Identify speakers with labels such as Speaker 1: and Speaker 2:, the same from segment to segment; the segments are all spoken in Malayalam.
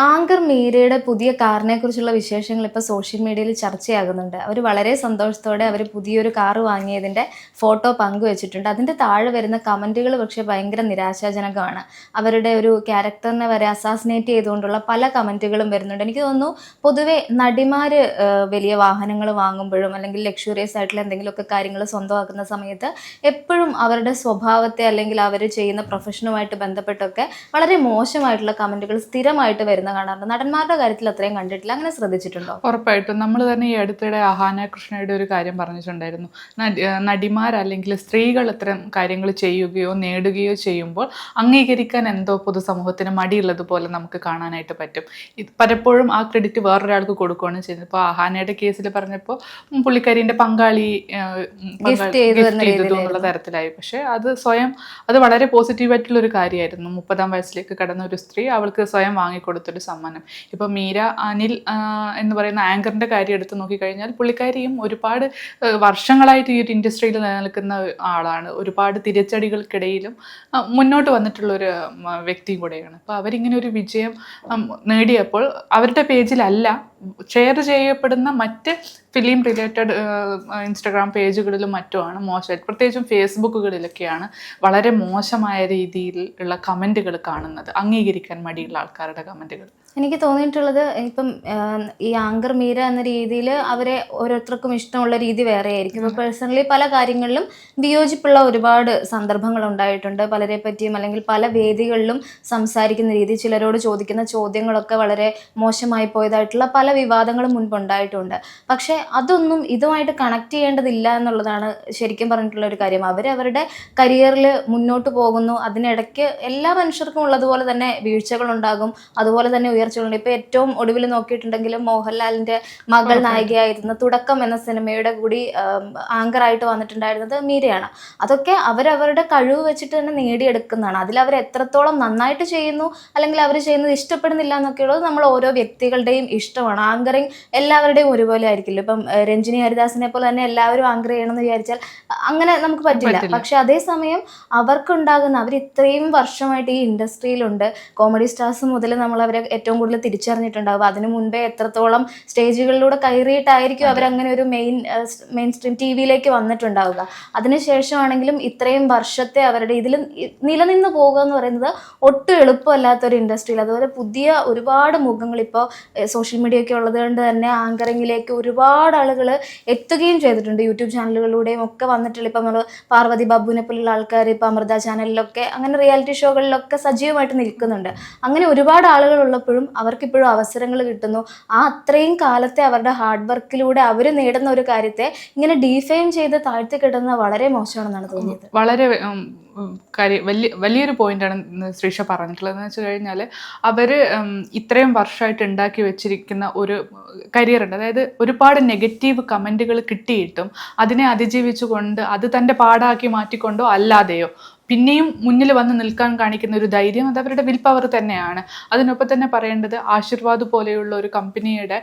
Speaker 1: ആങ്കർ മീരയുടെ പുതിയ കാറിനെ കുറിച്ചുള്ള വിശേഷങ്ങൾ ഇപ്പോൾ സോഷ്യൽ മീഡിയയിൽ ചർച്ചയാകുന്നുണ്ട്. അവർ വളരെ സന്തോഷത്തോടെ അവർ പുതിയൊരു കാറ് വാങ്ങിയതിൻ്റെ ഫോട്ടോ പങ്കുവച്ചിട്ടുണ്ട്. അതിൻ്റെ താഴെ വരുന്ന കമൻറ്റുകൾ പക്ഷേ ഭയങ്കര നിരാശാജനകമാണ്. അവരുടെ ഒരു ക്യാരക്ടറിനെ വരെ അസാസിനേറ്റ് ചെയ്തുകൊണ്ടുള്ള പല കമൻറ്റുകളും വരുന്നുണ്ട്. എനിക്ക് തോന്നുന്നു പൊതുവെ നടിമാർ വലിയ വാഹനങ്ങൾ വാങ്ങുമ്പോഴും അല്ലെങ്കിൽ ലക്ഷറിയസ് ആയിട്ടുള്ള എന്തെങ്കിലുമൊക്കെ കാര്യങ്ങൾ സ്വന്തമാക്കുന്ന സമയത്ത് എപ്പോഴും അവരുടെ സ്വഭാവത്തെ അല്ലെങ്കിൽ അവർ ചെയ്യുന്ന പ്രൊഫഷനുമായിട്ട് ബന്ധപ്പെട്ടൊക്കെ വളരെ മോശമായിട്ടുള്ള കമൻറ്റുകൾ സ്ഥിരമായിട്ട് വരുന്ന കാണാറുണ്ട്. നടന്മാരുടെ കാര്യത്തിൽ അത്രയും കണ്ടിട്ടില്ല. അങ്ങനെ ശ്രദ്ധിച്ചിട്ടുണ്ടോ?
Speaker 2: ഉറപ്പായിട്ടും. നമ്മൾ തന്നെ ഈ അടുത്തിടെ അഹാന കൃഷ്ണയുടെ ഒരു കാര്യം പറഞ്ഞിട്ടുണ്ടായിരുന്നു. നടിമാരല്ലെങ്കിൽ സ്ത്രീകൾ ഇത്തരം കാര്യങ്ങൾ ചെയ്യുകയോ നേടുകയോ ചെയ്യുമ്പോൾ അംഗീകരിക്കാൻ എന്തോ പൊതുസമൂഹത്തിന് മടിയുള്ളതുപോലെ നമുക്ക് കാണാനായിട്ട് പറ്റും. ഇത് പലപ്പോഴും ആ ക്രെഡിറ്റ് വേറൊരാൾക്ക് കൊടുക്കുകയാണ് ചെയ്യുന്നത്. ഇപ്പോൾ അഹാനയുടെ കേസിൽ പറഞ്ഞപ്പോൾ പുള്ളിക്കാരിൻ്റെ പങ്കാളി ഗിഫ്റ്റ് ചെയ്തതു എന്നുള്ള തരത്തിലായി. പക്ഷേ അത് വളരെ പോസിറ്റീവായിട്ടുള്ള ഒരു കാര്യമായിരുന്നു. 30-ാം വയസ്സിലേക്ക് കടന്ന ഒരു സ്ത്രീ അവൾക്ക് സ്വയം വാങ്ങിക്കൊടുത്തൊരു സമ്മാനം. ഇപ്പോൾ മീര അനിൽ എന്ന് പറയുന്ന ആങ്കറിൻ്റെ കാര്യം എടുത്ത് നോക്കിക്കഴിഞ്ഞാൽ പുള്ളിക്കാരിയും ഒരുപാട് വർഷങ്ങളായിട്ട് ഈ ഒരു ഇൻഡസ്ട്രിയിൽ നിലനിൽക്കുന്ന ആളാണ്. ഒരുപാട് തിരിച്ചടികൾക്കിടയിലും മുന്നോട്ട് വന്നിട്ടുള്ളൊരു വ്യക്തിയും കൂടെയാണ്. അപ്പോൾ അവരിങ്ങനെ ഒരു വിജയം നേടിയപ്പോൾ അവരുടെ പേജിലല്ല, ഷെയർ ചെയ്യപ്പെടുന്ന മറ്റ് ഫിലിം റിലേറ്റഡ് ഇൻസ്റ്റഗ്രാം പേജുകളിലും മറ്റുമാണ് മോശമായിട്ട്, പ്രത്യേകിച്ചും ഫേസ്ബുക്കുകളിലൊക്കെയാണ് വളരെ മോശമായ രീതിയിൽ ഉള്ള കമൻറ്റുകൾ കാണുന്നത്, അംഗീകരിക്കാൻ മടിയുള്ള ആൾക്കാരുടെ കമൻറ്റുകൾ.
Speaker 1: എനിക്ക് തോന്നിയിട്ടുള്ളത് ഇപ്പം ഈ ആങ്കർ മീര എന്ന രീതിയിൽ അവരെ ഓരോരുത്തർക്കും ഇഷ്ടമുള്ള രീതി വേറെ ആയിരിക്കും. ഇപ്പോൾ പേഴ്സണലി പല കാര്യങ്ങളിലും വിയോജിപ്പുള്ള ഒരുപാട് സന്ദർഭങ്ങൾ ഉണ്ടായിട്ടുണ്ട്. പലരെ പറ്റിയും അല്ലെങ്കിൽ പല വേദികളിലും സംസാരിക്കുന്ന രീതി, ചിലരോട് ചോദിക്കുന്ന ചോദ്യങ്ങളൊക്കെ വളരെ മോശമായി പോയതായിട്ടുള്ള പല വിവാദങ്ങളും മുൻപുണ്ടായിട്ടുണ്ട്. പക്ഷേ അതൊന്നും ഇതുമായിട്ട് കണക്ട് ചെയ്യേണ്ടതില്ല എന്നുള്ളതാണ് ശരിക്കും പറഞ്ഞിട്ടുള്ള ഒരു കാര്യം. അവരവരുടെ കരിയറിൽ മുന്നോട്ട് പോകുന്നു. അതിനിടയ്ക്ക് എല്ലാ മനുഷ്യർക്കും ഉള്ളതുപോലെ തന്നെ വീഴ്ചകളുണ്ടാകും, അതുപോലെ തന്നെ ഉയർച്ചകളുണ്ട്. ഇപ്പോൾ ഏറ്റവും ഒടുവിൽ നോക്കിയിട്ടുണ്ടെങ്കിലും മോഹൻലാലിൻ്റെ മകൾ നായികയായിരുന്ന തുടക്കം എന്ന സിനിമയുടെ കൂടി ആങ്കറായിട്ട് വന്നിട്ടുണ്ടായിരുന്നത് മീരയാണ്. അതൊക്കെ അവരവരുടെ കഴിവ് വെച്ചിട്ട് തന്നെ നേടിയെടുക്കുന്നതാണ്. അതിൽ അവർ എത്രത്തോളം നന്നായിട്ട് ചെയ്യുന്നു അല്ലെങ്കിൽ അവർ ചെയ്യുന്നത് ഇഷ്ടപ്പെടുന്നില്ല എന്നൊക്കെയുള്ളത് നമ്മൾ ഓരോ വ്യക്തികളുടെയും ഇഷ്ടമാണ്. ആങ്കറിങ് എല്ലാവരുടെയും ഒരുപോലെ ആയിരിക്കില്ല. ഇപ്പം രഞ്ജിനി ഹരിദാസിനെ പോലെ തന്നെ എല്ലാവരും ആങ്കർ ചെയ്യണമെന്ന് വിചാരിച്ചാൽ അങ്ങനെ നമുക്ക് പറ്റില്ല. പക്ഷെ അതേസമയം അവർക്കുണ്ടാകുന്ന, അവർ ഇത്രയും വർഷമായിട്ട് ഈ ഇൻഡസ്ട്രിയിലുണ്ട്. കോമഡി സ്റ്റാർസ് മുതൽ നമ്മൾ അവരെ ഏറ്റവും കൂടുതൽ തിരിച്ചറിഞ്ഞിട്ടുണ്ടാകും. അതിനു മുൻപേ എത്രത്തോളം സ്റ്റേജുകളിലൂടെ കയറിയിട്ടായിരിക്കും അവരങ്ങനെ ഒരു മെയിൻ സ്ട്രീം ടി വിയിലേക്ക് വന്നിട്ടുണ്ടാവുക. അതിനുശേഷമാണെങ്കിലും ഇത്രയും വർഷത്തെ അവരുടെ ഇതിൽ നിലനിന്ന് പോകുക എന്ന് പറയുന്നത് ഒട്ടും എളുപ്പമല്ലാത്തൊരു ഇൻഡസ്ട്രിയിൽ. അതുപോലെ പുതിയ ഒരുപാട് മുഖങ്ങൾ ഇപ്പോൾ സോഷ്യൽ മീഡിയ ഒക്കെ ഉള്ളത് കൊണ്ട് തന്നെ ആങ്കറിങ്ങിലേക്ക് ഒരുപാട് ആളുകൾ എത്തുകയും ചെയ്തിട്ടുണ്ട്. യൂട്യൂബ് ചാനലുകളിലൂടെയും ഒക്കെ വന്നിട്ടുള്ള, ഇപ്പം നമ്മൾ പാർവതി ബാബുവിനെ പോലുള്ള ആൾക്കാർ ഇപ്പോൾ അമൃത ചാനലിലൊക്കെ അങ്ങനെ റിയാലിറ്റി ഷോകളിലൊക്കെ സജീവമായിട്ട് നിൽക്കുന്നുണ്ട്. അങ്ങനെ ഒരുപാട് ആളുകൾ ഉള്ളപ്പോഴും അവർക്കിപ്പോഴും അവസരങ്ങൾ കിട്ടുന്നു. ആ അത്രയും കാലത്തെ അവരുടെ ഹാർഡ് വർക്കിലൂടെ അവർ നേടുന്ന ഒരു കാര്യത്തെ ഇങ്ങനെ ഡീഫെയിം ചെയ്ത് താഴ്ത്തി കിട്ടുന്നത് വളരെ മോശമാണെന്നാണ് തോന്നിയത്.
Speaker 2: വളരെ വലിയൊരു പോയിന്റാണ് ശ്രീഷ പറഞ്ഞിട്ടുള്ളത്. എന്ന് വെച്ച് കഴിഞ്ഞാൽ അവർ ഇത്രയും വർഷമായിട്ട് ഉണ്ടാക്കി വെച്ചിരിക്കുന്ന ഒരു കരിയർ ഉണ്ട്. അതായത് ഒരുപാട് നെഗറ്റീവ് കമൻറ്റുകൾ കിട്ടിയിട്ടും അതിനെ അതിജീവിച്ചുകൊണ്ട് അത് തൻ്റെ പാടാക്കി മാറ്റിക്കൊണ്ടോ അല്ലാതെയോ പിന്നെയും മുന്നിൽ വന്ന് നിൽക്കാൻ കാണിക്കുന്ന ഒരു ധൈര്യം, അത് അവരുടെ വിൽ പവർ തന്നെയാണ്. അതിനൊപ്പം തന്നെ പറയേണ്ടത്, ആശീർവാദ് പോലെയുള്ള ഒരു കമ്പനിയുടെ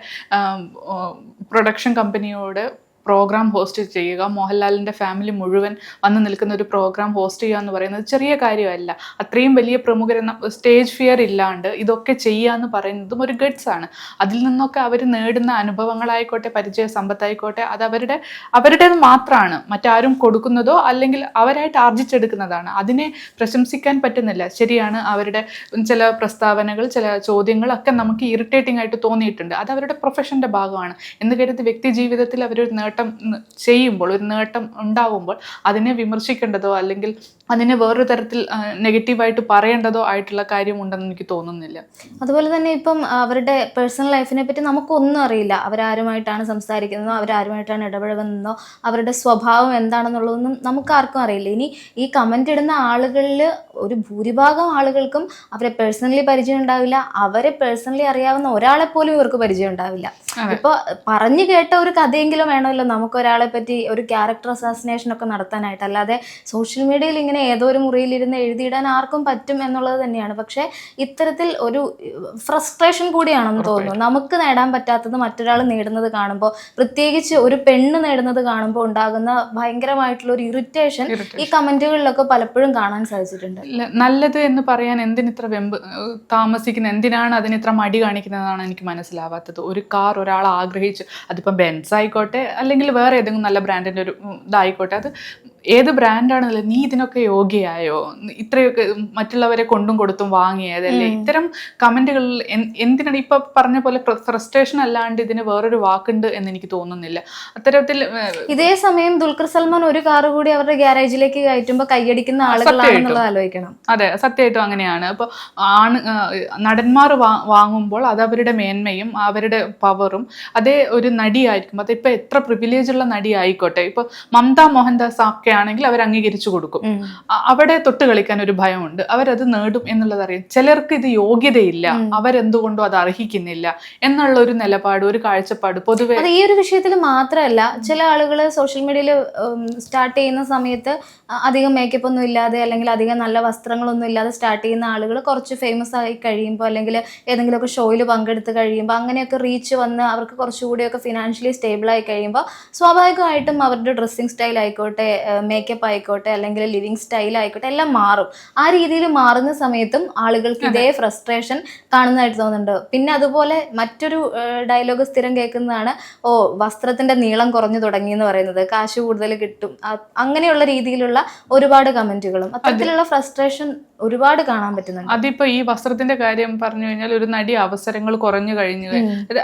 Speaker 2: പ്രൊഡക്ഷൻ കമ്പനിയോട് പ്രോഗ്രാം ഹോസ്റ്റ് ചെയ്യുക, മോഹൻലാലിൻ്റെ ഫാമിലി മുഴുവൻ വന്ന് നിൽക്കുന്ന ഒരു പ്രോഗ്രാം ഹോസ്റ്റ് ചെയ്യുക എന്ന് പറയുന്നത് ചെറിയ കാര്യമല്ല. അത്രയും വലിയ പ്രമുഖർ, സ്റ്റേജ് ഫിയർ ഇല്ലാണ്ട് ഇതൊക്കെ ചെയ്യുക എന്ന് പറയുന്നതും ഒരു ഗട്ട്സ് ആണ്. അതിൽ നിന്നൊക്കെ അവർ നേടുന്ന അനുഭവങ്ങളായിക്കോട്ടെ, പരിചയ സമ്പത്തായിക്കോട്ടെ, അത് അവരുടേത് മാത്രമാണ്. മറ്റാരും കൊടുക്കുന്നതോ അല്ലെങ്കിൽ അവരായിട്ട് ആർജിച്ചെടുക്കുന്നതാണ്. അതിനെ പ്രശംസിക്കാൻ പറ്റുന്നില്ല. ശരിയാണ്, അവരുടെ ചില പ്രസ്താവനകൾ, ചില ചോദ്യങ്ങളൊക്കെ നമുക്ക് ഇറിറ്റേറ്റിംഗ് ആയിട്ട് തോന്നിയിട്ടുണ്ട്. അത് അവരുടെ പ്രൊഫഷൻ്റെ ഭാഗമാണ് എന്ന് കരുതി വ്യക്തി ജീവിതത്തിൽ അവരൊരു നേട്ടം ചെയ്യുമ്പോൾ, ഒരു നേട്ടം ഉണ്ടാവുമ്പോൾ അതിനെ വിമർശിക്കേണ്ടതോ അല്ലെങ്കിൽ അതിനെ വേറൊരു തരത്തിൽ നെഗറ്റീവായിട്ട് പറയേണ്ടതോ ആയിട്ടുള്ള കാര്യമുണ്ടെന്ന് എനിക്ക് തോന്നുന്നില്ല.
Speaker 1: അതുപോലെ തന്നെ ഇപ്പം അവരുടെ പേഴ്സണൽ ലൈഫിനെ പറ്റി നമുക്കൊന്നും അറിയില്ല. അവരാരുമായിട്ടാണ് സംസാരിക്കുന്നതോ അവരാരുമായിട്ടാണ് ഇടപഴകുന്നതോ അവരുടെ സ്വഭാവം എന്താണെന്നുള്ളതൊന്നും നമുക്ക് ആർക്കും അറിയില്ല. ഇനി ഈ കമൻ്റ് ഇടുന്ന ആളുകളിൽ ഒരു ഭൂരിഭാഗം ആളുകൾക്കും അവരെ പേഴ്സണലി പരിചയം ഉണ്ടാവില്ല. അവരെ പേഴ്സണലി അറിയാവുന്ന ഒരാളെ പോലും ഇവർക്ക് പരിചയം ഉണ്ടാവില്ല. ഇപ്പോൾ പറഞ്ഞു കേട്ട ഒരു കഥയെങ്കിലും വേണമല്ലോ നമുക്കൊരാളെ പറ്റി ഒരു ക്യാരക്ടർ അസാസിനേഷൻ ഒക്കെ നടത്താനായിട്ട്. അല്ലാതെ സോഷ്യൽ മീഡിയയിൽ ഇങ്ങനെ തന്നെ ഏതോ ഒരു മുറിയിലിരുന്ന് എഴുതിയിടാൻ ആർക്കും പറ്റും എന്നുള്ളത് തന്നെയാണ്. പക്ഷെ ഇത്തരത്തിൽ ഒരു ഫ്രസ്ട്രേഷൻ കൂടിയാണെന്ന് തോന്നുന്നു. നമുക്ക് നേടാൻ പറ്റാത്തത് മറ്റൊരാൾ നേടുന്നത് കാണുമ്പോൾ, പ്രത്യേകിച്ച് ഒരു പെണ്ണ് നേടുന്നത് കാണുമ്പോൾ ഉണ്ടാകുന്ന ഭയങ്കരമായിട്ടുള്ള ഒരു ഇറിറ്റേഷൻ ഈ കമന്റുകളിലൊക്കെ പലപ്പോഴും കാണാൻ സാധിച്ചിട്ടുണ്ട്.
Speaker 2: നല്ലത് എന്ന് പറയാൻ എന്തിനിത്ര താമസിക്കുന്നത്, എന്തിനാണ് അതിനിത്ര മടി കാണിക്കുന്നതാണ് എനിക്ക് മനസ്സിലാവാത്തത്. ഒരു കാർ ഒരാൾ ആഗ്രഹിച്ചു, അതിപ്പം ബെൻസ് ആയിക്കോട്ടെ അല്ലെങ്കിൽ വേറെ ഏതെങ്കിലും നല്ല ബ്രാൻഡിൻ്റെ ഒരു ഇതായിക്കോട്ടെ, അത് ഏത് ബ്രാൻഡാണെന്നല്ല, നീ ഇതിനൊക്കെ യോഗ്യയായോ, ഇത്രയൊക്കെ മറ്റുള്ളവരെ കൊണ്ടും കൊടുത്തും വാങ്ങിയതല്ലേ, ഇത്തരം കമന്റുകളിൽ എന്തിനാണ് ഇപ്പൊ പറഞ്ഞ പോലെ ഫ്രസ്ട്രേഷൻ അല്ലാണ്ട് ഇതിന് വേറൊരു വാക്കുണ്ട് എന്ന് എനിക്ക് തോന്നുന്നില്ല. അത്തരത്തിൽ
Speaker 1: ഇതേ സമയം ദുൽഖർ സൽമാൻ ഒരു കാറ് കൂടി അവരുടെ ഗ്യാരേജിലേക്ക് കയറ്റുമ്പോൾ കൈയടിക്കുന്ന ആളുകളാണെന്നുള്ളത് ആലോചിക്കണം.
Speaker 2: അതെ, സത്യമായിട്ടും അങ്ങനെയാണ്. ഇപ്പൊ നടന്മാർ വാങ്ങുമ്പോൾ അത് അവരുടെ മേന്മയും അവരുടെ പവറും, അതേ ഒരു നടിയായിരിക്കും, അതിപ്പോ എത്ര പ്രിവിലേജ് ഉള്ള നടി ആയിക്കോട്ടെ, ഇപ്പൊ മമത മോഹൻദാസ് ഒക്കെ ആണെങ്കിൽ അവർ അംഗീകരിച്ചു കൊടുക്കും. അവിടെ തൊട്ട് കളിക്കാൻ ഒരു ഭയമുണ്ട്, അവരത് നേടും എന്നുള്ളത് അറിയാം. ചിലർക്ക് ഇത് യോഗ്യതയില്ല, അവരെന്തുകൊണ്ടും അത് അർഹിക്കുന്നില്ല എന്നുള്ള ഒരു നിലപാട്, ഒരു കാഴ്ചപ്പാട് പൊതുവെ.
Speaker 1: അത് ഈ ഒരു വിഷയത്തിൽ മാത്രമല്ല, ചില ആളുകൾ സോഷ്യൽ മീഡിയയിൽ സ്റ്റാർട്ട് ചെയ്യുന്ന സമയത്ത് അധികം മേക്കപ്പ് ഒന്നും ഇല്ലാതെ അല്ലെങ്കിൽ അധികം നല്ല വസ്ത്രങ്ങളൊന്നും ഇല്ലാതെ സ്റ്റാർട്ട് ചെയ്യുന്ന ആളുകൾ കുറച്ച് ഫേമസ് ആയി കഴിയുമ്പോൾ അല്ലെങ്കിൽ ഏതെങ്കിലുമൊക്കെ ഷോയിൽ പങ്കെടുത്ത് കഴിയുമ്പോൾ അങ്ങനെയൊക്കെ റീച്ച് വന്ന് അവർക്ക് കുറച്ചുകൂടിയൊക്കെ ഫിനാൻഷ്യലി സ്റ്റേബിൾ ആയി കഴിയുമ്പോൾ സ്വാഭാവികമായിട്ടും അവരുടെ ഡ്രസ്സിങ് സ്റ്റൈൽ ആയിക്കോട്ടെ, മേക്കപ്പ് ആയിക്കോട്ടെ, അല്ലെങ്കിൽ ലിവിങ് സ്റ്റൈൽ ആയിക്കോട്ടെ, എല്ലാം മാറും. ആ രീതിയിൽ മാറുന്ന സമയത്തും ആളുകൾക്ക് ഇതേ ഫ്രസ്ട്രേഷൻ കാണുന്നതായിട്ട് തോന്നുന്നുണ്ട്. പിന്നെ അതുപോലെ മറ്റൊരു ഡയലോഗ് സ്ഥിരം കേൾക്കുന്നതാണ്, ഓ വസ്ത്രത്തിന്റെ നീളം കുറഞ്ഞു തുടങ്ങി എന്ന് പറയുന്നത്, കാശ് കൂടുതൽ കിട്ടും, അങ്ങനെയുള്ള രീതിയിലുള്ള ഒരുപാട് കമന്റുകളും അത്തരത്തിലുള്ള ഫ്രസ്ട്രേഷൻ ഒരുപാട് കാണാൻ പറ്റുന്നുണ്ട്.
Speaker 2: അതിപ്പോ ഈ വസ്ത്രത്തിന്റെ കാര്യം പറഞ്ഞു കഴിഞ്ഞാൽ, ഒരു നടി അവസരങ്ങൾ കുറഞ്ഞു കഴിഞ്ഞു,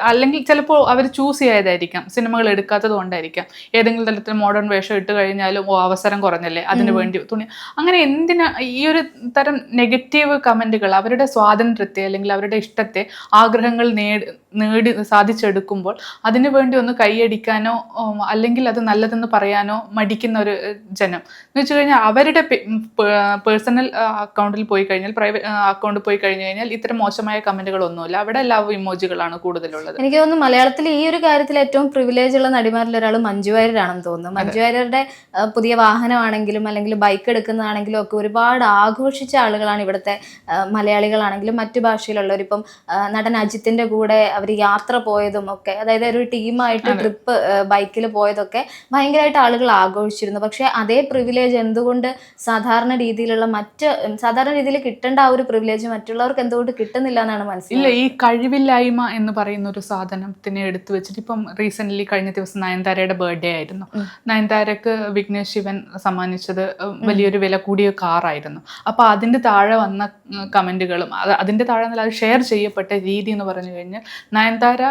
Speaker 2: അല്ലെങ്കിൽ ചിലപ്പോൾ അവർ ചൂസ് ചെയ്യാതായിരിക്കാം, സിനിമകൾ എടുക്കാത്തത് കൊണ്ടായിരിക്കാം, ഏതെങ്കിലും തരത്തിൽ മോഡേൺ വേഷം ഇട്ട് കഴിഞ്ഞാലും ഓ അവസരം കുറഞ്ഞല്ലേ, അതിന് വേണ്ടി തുണി, അങ്ങനെ എന്തിനാ ഈ ഒരു തരം നെഗറ്റീവ് കമന്റുകൾ അവരുടെ സ്വാതന്ത്ര്യത്തെ അല്ലെങ്കിൽ അവരുടെ ഇഷ്ടത്തെ, ആഗ്രഹങ്ങൾ നേടി സാധിച്ചെടുക്കുമ്പോൾ അതിനു വേണ്ടി ഒന്ന് കൈയടിക്കാനോ അല്ലെങ്കിൽ അത് നല്ലതെന്ന് പറയാനോ മടിക്കുന്ന ഒരു ജനം എന്ന് വെച്ച് കഴിഞ്ഞാൽ, അവരുടെ പേഴ്സണൽ അക്കൗണ്ടിൽ പോയി കഴിഞ്ഞാൽ, പ്രൈവറ്റ് അക്കൗണ്ടിൽ പോയി കഴിഞ്ഞു കഴിഞ്ഞാൽ ഇത്തരം മോശമായ കമന്റുകളൊന്നുമില്ല, അവിടെ ലവ് ഇമോജികളാണ് കൂടുതലുള്ളത്.
Speaker 1: എനിക്ക് തോന്നുന്നു മലയാളത്തിൽ ഈ ഒരു കാര്യത്തിൽ ഏറ്റവും പ്രിവിലേജ് ഉള്ള നടിമാരിൽ ഒരാൾ മഞ്ജു വാര്യരാണെന്ന് തോന്നുന്നു. മഞ്ജു വാര്യരുടെ പുതിയ വാഹനമാണെങ്കിലും അല്ലെങ്കിൽ ബൈക്ക് എടുക്കുന്നതാണെങ്കിലും ഒക്കെ ഒരുപാട് ആഘോഷിച്ച ആളുകളാണ് ഇവിടുത്തെ മലയാളികളാണെങ്കിലും മറ്റു ഭാഷയിലുള്ളവർ. ഇപ്പം നടൻ അജിത്തിന്റെ കൂടെ അവർ യാത്ര പോയതും ഒക്കെ, അതായത് ഒരു ടീമായിട്ട് ട്രിപ്പ് ബൈക്കിൽ പോയതൊക്കെ ഭയങ്കരമായിട്ട് ആളുകൾ ആഘോഷിച്ചിരുന്നു. പക്ഷെ അതേ പ്രിവിലേജ് എന്തുകൊണ്ട് സാധാരണ രീതിയിൽ കിട്ടേണ്ട ആ ഒരു പ്രിവിലേജ് മറ്റുള്ളവർക്ക് എന്തുകൊണ്ട് കിട്ടുന്നില്ല എന്നാണ് മനസ്സിലായത്.
Speaker 2: ഇല്ല, ഈ കഴിവില്ലായ്മ എന്ന് പറയുന്ന ഒരു സാധനത്തിനെ എടുത്തു വെച്ചിട്ട് ഇപ്പം റീസെന്റ് കഴിഞ്ഞ ദിവസം നയൻതാരയുടെ ബർത്ത്ഡേ ആയിരുന്നു. നയൻതാരക്ക് വിഘ്നേഷ് ശിവൻ സമ്മാനിച്ചത് വലിയൊരു വില കൂടിയ കാറായിരുന്നു. അപ്പൊ അതിന്റെ താഴെ വന്ന കമന്റുകളും അതിന്റെ താഴെ അത് ഷെയർ ചെയ്യപ്പെട്ട രീതി എന്ന് പറഞ്ഞു കഴിഞ്ഞാൽ, നയൻതാര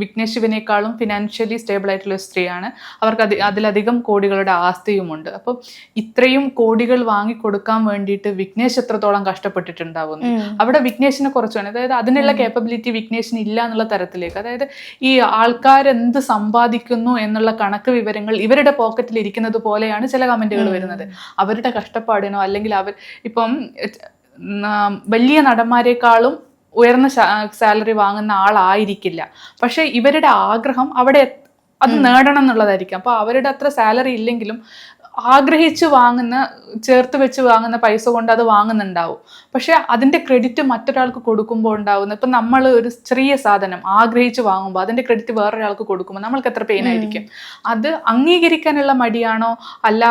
Speaker 2: വിഘ്നേഷ് ശിവനേക്കാളും ഫിനാൻഷ്യലി സ്റ്റേബിൾ ആയിട്ടുള്ള സ്ത്രീയാണ്, അവർക്ക് അതിലധികം കോടികളുടെ ആസ്തിയുമുണ്ട്. അപ്പം ഇത്രയും കോടികൾ വാങ്ങിക്കൊടുക്കാൻ വേണ്ടിയിട്ട് വിഘ്നേഷ് എത്രത്തോളം കഷ്ടപ്പെട്ടിട്ടുണ്ടാവുന്നു. അവിടെ വിഘ്നേഷിനെ കുറച്ചാണ്, അതായത് അതിനുള്ള കേപ്പബിലിറ്റി വിഘ്നേഷിന് ഇല്ല എന്നുള്ള തരത്തിലേക്ക്, അതായത് ഈ ആൾക്കാരെന്ത് സമ്പാദിക്കുന്നു എന്നുള്ള കണക്ക് വിവരങ്ങൾ ഇവരുടെ പോക്കറ്റിൽ ഇരിക്കുന്നത് പോലെയാണ് ചില കമന്റുകൾ വരുന്നത്. അവരുടെ കഷ്ടപ്പാടിനോ അല്ലെങ്കിൽ അവർ ഇപ്പം വലിയ നടന്മാരെക്കാളും ഉയർന്ന സാലറി വാങ്ങുന്ന ആളായിരിക്കില്ല, പക്ഷെ ഇവരുടെ ആഗ്രഹം അവിടെ അത് നേടണം എന്നുള്ളതായിരിക്കും. അപ്പോൾ അവരുടെ അത്ര സാലറി ഇല്ലെങ്കിലും ആഗ്രഹിച്ച് ചേർത്ത് വെച്ച് വാങ്ങുന്ന പൈസ കൊണ്ട് അത് വാങ്ങുന്നുണ്ടാവും. പക്ഷെ അതിന്റെ ക്രെഡിറ്റ് മറ്റൊരാൾക്ക് കൊടുക്കുമ്പോൾ ഉണ്ടാവുന്ന, ഇപ്പം നമ്മൾ ഒരു ചെറിയ സാധനം ആഗ്രഹിച്ച് വാങ്ങുമ്പോൾ അതിന്റെ ക്രെഡിറ്റ് വേറൊരാൾക്ക് കൊടുക്കുമ്പോൾ നമ്മൾക്ക് എത്ര പെയിൻ ആയിരിക്കും. അത് അംഗീകരിക്കാനുള്ള മടിയാണോ അല്ല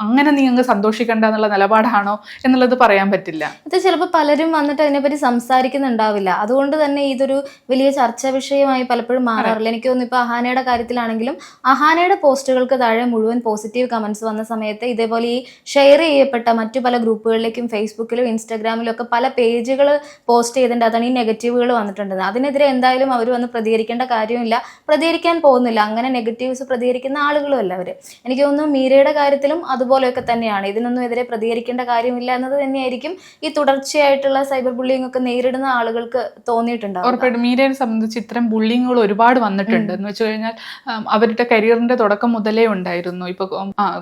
Speaker 2: അങ്ങനെ നീ അങ്ങ് സന്തോഷിക്കണ്ട എന്നുള്ള നിലപാടാണോ എന്നുള്ളത് പറയാൻ പറ്റില്ല.
Speaker 1: ഇത് ചിലപ്പോൾ പലരും വന്നിട്ട് അതിനെപ്പറ്റി സംസാരിക്കുന്നുണ്ടാവില്ല, അതുകൊണ്ട് തന്നെ ഇതൊരു വലിയ ചർച്ചാ വിഷയമായി പലപ്പോഴും മാറാറില്ല. എനിക്ക് തോന്നുന്നു ഇപ്പൊ അഹാനയുടെ കാര്യത്തിലാണെങ്കിലും അഹാനയുടെ പോസ്റ്റുകൾക്ക് താഴെ മുഴുവൻ പോസിറ്റീവ് കമന്റ്സ് വന്ന സമയത്ത് ഇതേപോലെ ഈ ഷെയർ ചെയ്യപ്പെട്ട മറ്റു പല ഗ്രൂപ്പുകളിലേക്കും ഫേസ്ബുക്കിലും ഇൻസ്റ്റാഗ്രാമിലും ഒക്കെ പല പേജുകൾ പോസ്റ്റ് ചെയ്തിട്ടുണ്ട്, അതാണ് ഈ നെഗറ്റീവുകൾ വന്നിട്ടുണ്ട്. അതിനെതിരെ എന്തായാലും അവർ വന്ന് പ്രതികരിക്കേണ്ട കാര്യമില്ല, പ്രതികരിക്കാൻ പോകുന്നില്ല. അങ്ങനെ നെഗറ്റീവ്സ് പ്രതികരിക്കുന്ന ആളുകളുമല്ല അവർ. എനിക്ക് തോന്നുന്നു മീരയുടെ കാര്യത്തിലും അതുപോലെയൊക്കെ തന്നെയാണ്, ഇതിനൊന്നും എതിരെ പ്രതികരിക്കേണ്ട കാര്യമില്ല എന്നത് തന്നെയായിരിക്കും ഈ തുടർച്ചയായിട്ടുള്ള സൈബർ ബുള്ളിങ് ഒക്കെ നേരിടുന്ന ആളുകൾക്ക് തോന്നിയിട്ടുണ്ടാവും.
Speaker 2: ഉറപ്പായിട്ടും മീരയെ സംബന്ധിച്ച് ഇത്തരം ബുള്ളിങ്ങുകൾ ഒരുപാട് വന്നിട്ടുണ്ട് എന്ന് വെച്ച് കഴിഞ്ഞാൽ, അവരുടെ കരിയറിന്റെ തുടക്കം മുതലേ ഉണ്ടായിരുന്നു. ഇപ്പൊ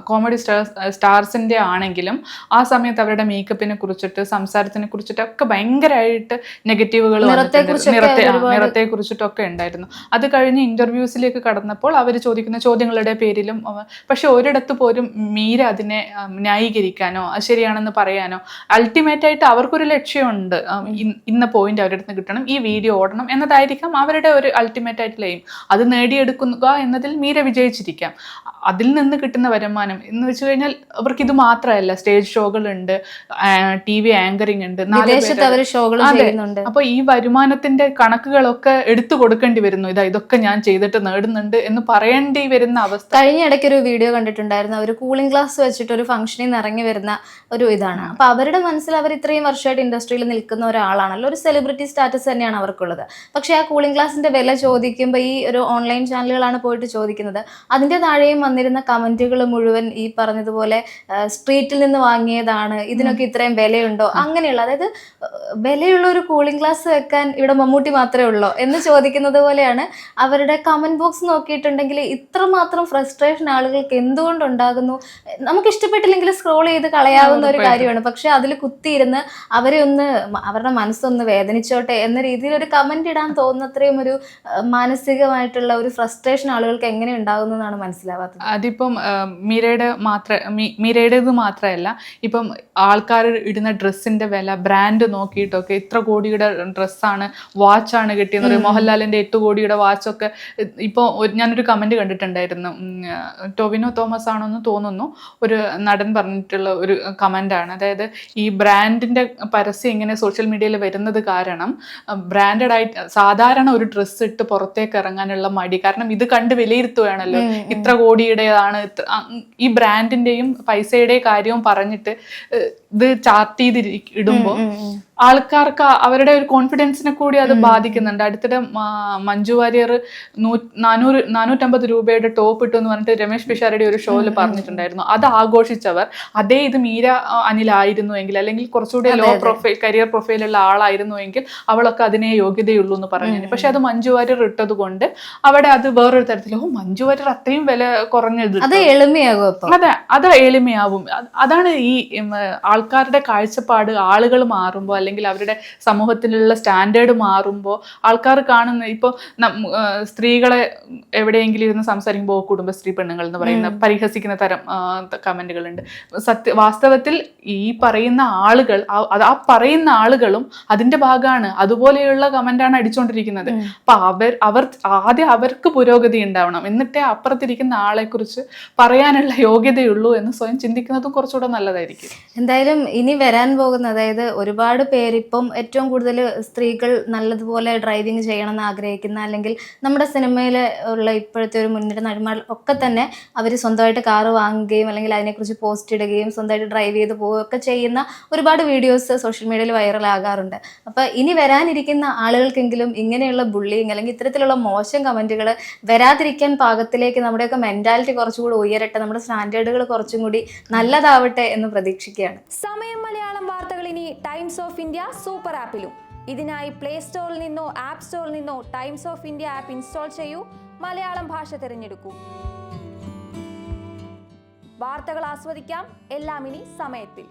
Speaker 2: കോമഡി സ്റ്റാർസിന്റെ ആണെങ്കിലും ആ സമയത്ത് അവരുടെ മേക്കപ്പിനെ കുറിച്ചിട്ട് സംസാരത്തിനെ കുറിച്ചിട്ടൊക്കെ ഭയങ്കരമായിട്ട് നെഗറ്റീവുകൾ നിറത്തെ കുറിച്ചിട്ടൊക്കെ ഉണ്ടായിരുന്നു. അത് കഴിഞ്ഞ് ഇന്റർവ്യൂസിലേക്ക് കടന്നപ്പോൾ അവർ ചോദിക്കുന്ന ചോദ്യങ്ങളുടെ പേരിലും പക്ഷെ ഒരിടത്ത് പോലും മീര അതിനെ ന്യായീകരിക്കാനോ അത് ശരിയാണെന്ന് പറയാനോ, അൾട്ടിമേറ്റ് ആയിട്ട് അവർക്കൊരു ലക്ഷ്യമുണ്ട്, ഇന്ന പോയിന്റ് അവരുടെ അടുത്ത് കിട്ടണം, ഈ വീഡിയോ ഓടണം എന്നതായിരിക്കാം അവരുടെ ഒരു അൾട്ടിമേറ്റ് ആയിട്ടുള്ള എയിം. അത് നേടിയെടുക്കുക എന്നതിൽ മീര വിജയിച്ചിരിക്കാം. അതിൽ നിന്ന് കിട്ടുന്ന വരുമാനം എന്ന് വെച്ച് കഴിഞ്ഞാൽ അവർക്ക് ഇത് മാത്രമല്ല, സ്റ്റേജ് ഷോകളുണ്ട്, TV ആങ്കറിംഗ് ഉണ്ട്, അപ്പൊ ഈ വരുമാനത്തിന്റെ കണക്കുകളൊക്കെ എടുത്തു കൊടുക്കേണ്ടി വരുന്നു. ഇതൊക്കെ ഞാൻ ചെയ്തിട്ട് നേടുന്നുണ്ട് എന്ന് പറയേണ്ടി വരുന്ന അവസ്ഥ.
Speaker 1: കഴിഞ്ഞ ഇടയ്ക്ക് ഒരു വീഡിയോ കണ്ടിട്ടുണ്ടായിരുന്നു, അവർ കൂളിംഗ് ഗ്ലാസ് വെച്ചിട്ട് ഒരു ഫംഗ്ഷനിൽ നിന്ന് ഇറങ്ങി വരുന്ന ഒരു ഇതാണ്. അപ്പൊ അവരുടെ മനസ്സിൽ അവർ ഇത്രയും വർഷമായിട്ട് ഇൻഡസ്ട്രിയിൽ നിൽക്കുന്ന ഒരാളാണല്ലോ, ഒരു സെലിബ്രിറ്റി സ്റ്റാറ്റസ് തന്നെയാണ് അവർക്കുള്ളത്. പക്ഷെ ആ കൂളിംഗ് ഗ്ലാസിന്റെ വില ചോദിക്കുമ്പോൾ ഈ ഒരു ഓൺലൈൻ ചാനലുകളാണ് പോയിട്ട് ചോദിക്കുന്നത്. അതിന്റെ താഴെയും വന്നിരുന്ന കമന്റുകൾ മുഴുവൻ ഈ പറഞ്ഞതുപോലെ സ്ട്രീറ്റിൽ നിന്ന് വാങ്ങിയതാണ്, ഇതിനൊക്കെ ഇത്രയും വിലയുണ്ടോ, അങ്ങനെയുള്ള, അതായത് വിലയുള്ള ഒരു കൂളിംഗ് ഗ്ലാസ് വെക്കാൻ ഇവിടെ മമ്മൂട്ടി മാത്രമേ ഉള്ളൂ എന്ന് ചോദിക്കുന്നത് പോലെയാണ് അവരുടെ കമന്റ് ബോക്സ് നോക്കിയിട്ടുണ്ടെങ്കിൽ. ഇത്രമാത്രം ഫ്രസ്ട്രേഷൻ ആളുകൾക്ക് എന്തുകൊണ്ടുണ്ടാകുന്നു? നമുക്ക് ഇഷ്ടപ്പെട്ടില്ലെങ്കിൽ സ്ക്രോൾ ചെയ്ത് കളയാവുന്ന ഒരു കാര്യമാണ്. പക്ഷെ അതിൽ കുത്തിയിരുന്ന് അവരുടെ മനസ്സൊന്ന് വേദനിച്ചോട്ടെ എന്ന രീതിയിൽ ഒരു കമന്റ് ഇടാൻ തോന്നുന്നത്രയും ഒരു മാനസികമായിട്ടുള്ള ഒരു ഫ്രസ്ട്രേഷൻ ആളുകൾക്ക് എങ്ങനെ ഉണ്ടാകുന്നു എന്നാണ് മനസ്സിലാവാത്തത്.
Speaker 2: അതിപ്പം മീരയുടേത് മാത്രമല്ല, ഇപ്പം ആൾക്കാർ ഇടുന്ന ഡ്രസ്സിന്റെ വില ബ്രാൻഡ് നോക്കിയിട്ടൊക്കെ ഇത്ര കോടിയുടെ ഡ്രസ്സാണ്, വാച്ചാണ് കിട്ടിയെന്ന് പറയും. മോഹൻലാലിന്റെ 8 കോടിയുടെ വാച്ചൊക്കെ ഇപ്പോൾ ഞാനൊരു കമന്റ് കണ്ടിട്ടുണ്ടായിരുന്നു, ടോവിനോ തോമസ് ആണെന്ന് തോന്നുന്നു, ഒരു നടൻ പറഞ്ഞിട്ടുള്ള ഒരു കമന്റാണ്. അതായത് ഈ ബ്രാൻഡിന്റെ പരസ്യം ഇങ്ങനെ സോഷ്യൽ മീഡിയയിൽ വരുന്നത് കാരണം ബ്രാൻഡഡ് ആയിട്ട് സാധാരണ ഒരു ഡ്രസ്സ് ഇട്ട് പുറത്തേക്ക് ഇറങ്ങാനുള്ള മടി, കാരണം ഇത് കണ്ട് വിലയിരുത്തുകയാണല്ലോ, ഇത്ര കോടിയുടേതാണ്, ഈ ബ്രാൻഡിന്റെയും പൈസയുടെയും കാര്യവും പറഞ്ഞിട്ട് ഇത് ചാർട്ട് ചെയ്ത് ഇടുമ്പോൾ ആൾക്കാർക്ക് അവരുടെ ഒരു കോൺഫിഡൻസിനെ കൂടി അത് ബാധിക്കുന്നുണ്ട്. അടുത്തിടെ മഞ്ജു വാര്യർ 450 രൂപയുടെ ടോപ്പ് ഇട്ടു എന്ന് പറഞ്ഞിട്ട് രമേശ് പിഷാരടി ഒരു ഷോയിൽ പറഞ്ഞിട്ടുണ്ടായിരുന്നു. അത് ആഘോഷിച്ചവർ അതേ ഇത് മീര അനിലായിരുന്നുവെങ്കിൽ, അല്ലെങ്കിൽ കുറച്ചുകൂടി ലോ പ്രൊഫൈൽ കരിയർ പ്രൊഫൈലുള്ള ആളായിരുന്നുവെങ്കിൽ അവളൊക്കെ അതിനെ യോഗ്യതയുള്ളൂ എന്ന് പറഞ്ഞു. പക്ഷെ അത് മഞ്ജു വാര്യർ ഇട്ടത് കൊണ്ട് അവിടെ അത് വേറൊരു തരത്തിൽ, മഞ്ജു വാര്യർ അത്രയും വില കുറഞ്ഞത്,
Speaker 1: അതെ
Speaker 2: അത് എളിമയാവും. അതാണ് ഈ ആൾക്കാരുടെ കാഴ്ചപ്പാട്. ആളുകൾ മാറുമ്പോൾ അല്ലെങ്കിൽ അവരുടെ സമൂഹത്തിലുള്ള സ്റ്റാൻഡേർഡ് മാറുമ്പോൾ ആൾക്കാർ കാണുന്ന, ഇപ്പോൾ സ്ത്രീകളെ എവിടെയെങ്കിലും ഇരുന്ന് സംസാരിക്കുമ്പോൾ കുടുംബശ്രീ പെണ്ണുങ്ങൾ എന്ന് പറയുന്ന പരിഹസിക്കുന്ന തരം കമന്റുകളുണ്ട്. വാസ്തവത്തിൽ ഈ പറയുന്ന ആളുകൾ, ആ പറയുന്ന ആളുകളും അതിന്റെ ഭാഗമാണ്. അതുപോലെയുള്ള കമന്റാണ് അടിച്ചുകൊണ്ടിരിക്കുന്നത്. അപ്പൊ ആദ്യം അവർക്ക് പുരോഗതി ഉണ്ടാവണം, എന്നിട്ടേ അപ്പുറത്തിരിക്കുന്ന ആളെ കുറിച്ച് പറയാനുള്ള യോഗ്യതയുള്ളൂ എന്ന് സ്വയം ചിന്തിക്കുന്നതും കുറച്ചുകൂടെ നല്ലതായിരിക്കും.
Speaker 1: എന്തായാലും ഇനി വരാൻ പോകുന്ന, അതായത് ഒരുപാട് പേരിപ്പം ഏറ്റവും കൂടുതൽ സ്ത്രീകൾ നല്ലതുപോലെ ഡ്രൈവിംഗ് ചെയ്യണമെന്ന് ആഗ്രഹിക്കുന്ന, അല്ലെങ്കിൽ നമ്മുടെ സിനിമയിൽ ഉള്ള ഇപ്പോഴത്തെ ഒരു മുൻനിര നടിമാർ ഒക്കെ തന്നെ അവർ സ്വന്തമായിട്ട് കാറ് വാങ്ങുകയും അല്ലെങ്കിൽ അതിനെക്കുറിച്ച് പോസ്റ്റ് ഇടുകയും സ്വന്തമായിട്ട് ഡ്രൈവ് ചെയ്ത് പോവുകയൊക്കെ ചെയ്യുന്ന ഒരുപാട് വീഡിയോസ് സോഷ്യൽ മീഡിയയിൽ വൈറലാകാറുണ്ട്. അപ്പോൾ ഇനി വരാനിരിക്കുന്ന ആളുകൾക്കെങ്കിലും ഇങ്ങനെയുള്ള ബുള്ളിങ് അല്ലെങ്കിൽ ഇത്തരത്തിലുള്ള മോശം കമൻറ്റുകൾ വരാതിരിക്കാൻ പാകത്തിലേക്ക് നമ്മുടെയൊക്കെ മെൻറ്റാലിറ്റി കുറച്ചുകൂടി ഉയരട്ടെ, നമ്മുടെ സ്റ്റാൻഡേർഡുകൾ കുറച്ചും കൂടി നല്ലതാവട്ടെ എന്ന് പ്രതീക്ഷിക്കുകയാണ്.
Speaker 3: സമയം മലയാളം വാർത്തകൾ ഇനി ടൈംസ് ഓഫ് ഇന്ത്യ സൂപ്പർ ആപ്പിലും. ഇതിനായി പ്ലേ സ്റ്റോറിൽ നിന്നോ ആപ്പ് സ്റ്റോറിൽ നിന്നോ times of India app install ചെയ്യൂ. മലയാളം ഭാഷ തിരഞ്ഞെടുക്കൂ. വാർത്തകൾ ആസ്വദിക്കാം, എല്ലാം ഇനി സമയത്തിൽ.